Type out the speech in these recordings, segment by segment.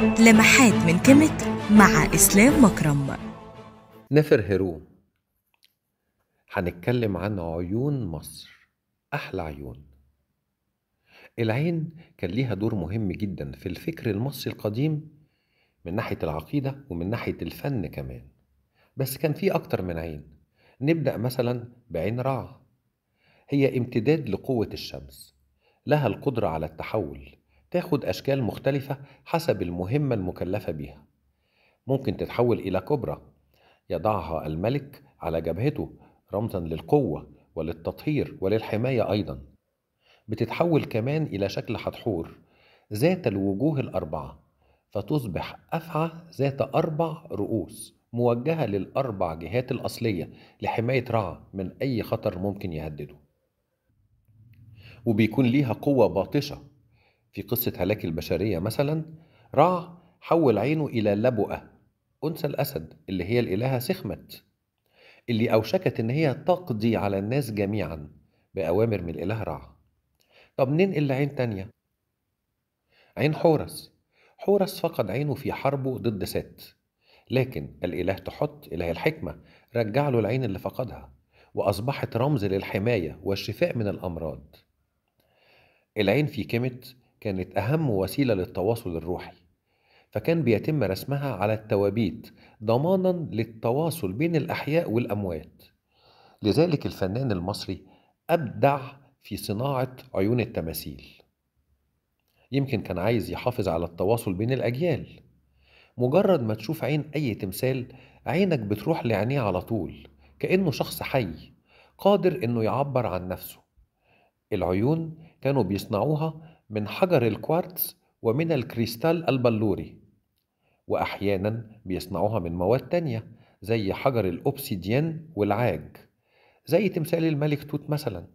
لمحات من كيميت مع إسلام مكرم. نفر هيرو. هنتكلم عن عيون مصر، أحلى عيون. العين كان ليها دور مهم جدا في الفكر المصري القديم، من ناحية العقيدة ومن ناحية الفن كمان. بس كان في أكتر من عين. نبدأ مثلا بعين رع. هي امتداد لقوة الشمس، لها القدرة على التحول، تاخد أشكال مختلفة حسب المهمة المكلفة بيها. ممكن تتحول إلى كبرى يضعها الملك على جبهته رمزا للقوة وللتطهير وللحماية أيضا. بتتحول كمان إلى شكل حتحور ذات الوجوه الأربعة، فتصبح أفعى ذات 4 رؤوس موجهة للأربع جهات الأصلية لحماية رع من أي خطر ممكن يهدده. وبيكون ليها قوة باطشة. في قصة هلاك البشرية مثلا، رع حول عينه إلى لبؤة، أنثى الأسد اللي هي الإلهة سخمت، اللي أوشكت إن هي تقضي على الناس جميعا بأوامر من الإله رع. طب ننقل لعين تانية، عين حورس. حورس فقد عينه في حربه ضد ست، لكن الإله تحط إله الحكمة رجع له العين اللي فقدها، وأصبحت رمز للحماية والشفاء من الأمراض. العين في كيمت كانت أهم وسيلة للتواصل الروحي، فكان بيتم رسمها على التوابيت ضمانا للتواصل بين الأحياء والأموات. لذلك الفنان المصري أبدع في صناعة عيون التماثيل. يمكن كان عايز يحافظ على التواصل بين الأجيال. مجرد ما تشوف عين أي تمثال، عينك بتروح لعينيه على طول، كأنه شخص حي قادر إنه يعبر عن نفسه. العيون كانوا بيصنعوها من حجر الكوارتز ومن الكريستال البلوري، وأحيانا بيصنعوها من مواد تانية زي حجر الأوبسيديان والعاج، زي تمثال الملك توت مثلا.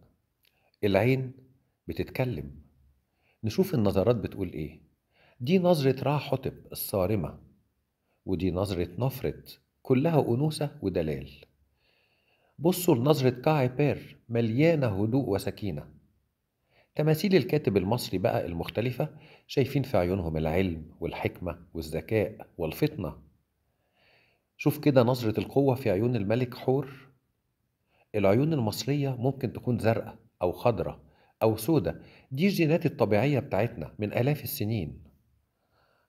العين بتتكلم. نشوف النظرات بتقول ايه. دي نظرة را حتب الصارمة، ودي نظرة نفرت كلها أنوثة ودلال. بصوا لنظرة كاعي بير مليانة هدوء وسكينة. تماثيل الكاتب المصري بقى المختلفة شايفين في عيونهم العلم والحكمة والذكاء والفطنة. شوف كده نظرة القوة في عيون الملك حور. العيون المصرية ممكن تكون زرقاء أو خضراء أو سودة، دي الجينات الطبيعية بتاعتنا من آلاف السنين.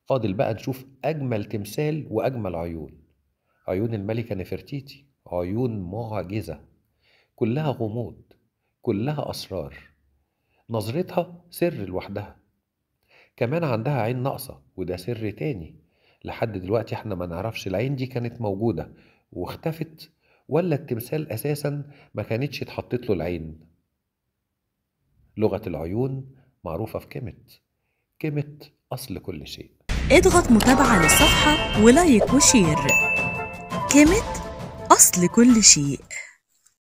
فاضل بقى نشوف أجمل تمثال وأجمل عيون. عيون الملكة نفرتيتي، عيون معجزة، كلها غموض، كلها أسرار، نظرتها سر لوحدها. كمان عندها عين ناقصة، وده سر تاني. لحد دلوقتي احنا ما نعرفش العين دي كانت موجودة واختفت، ولا التمثال أساسا ما كانتش اتحطت له العين. لغة العيون معروفة في كيمت. كيمت أصل كل شيء. اضغط متابعة للصفحة ولايك وشير. كيميت أصل كل شيء.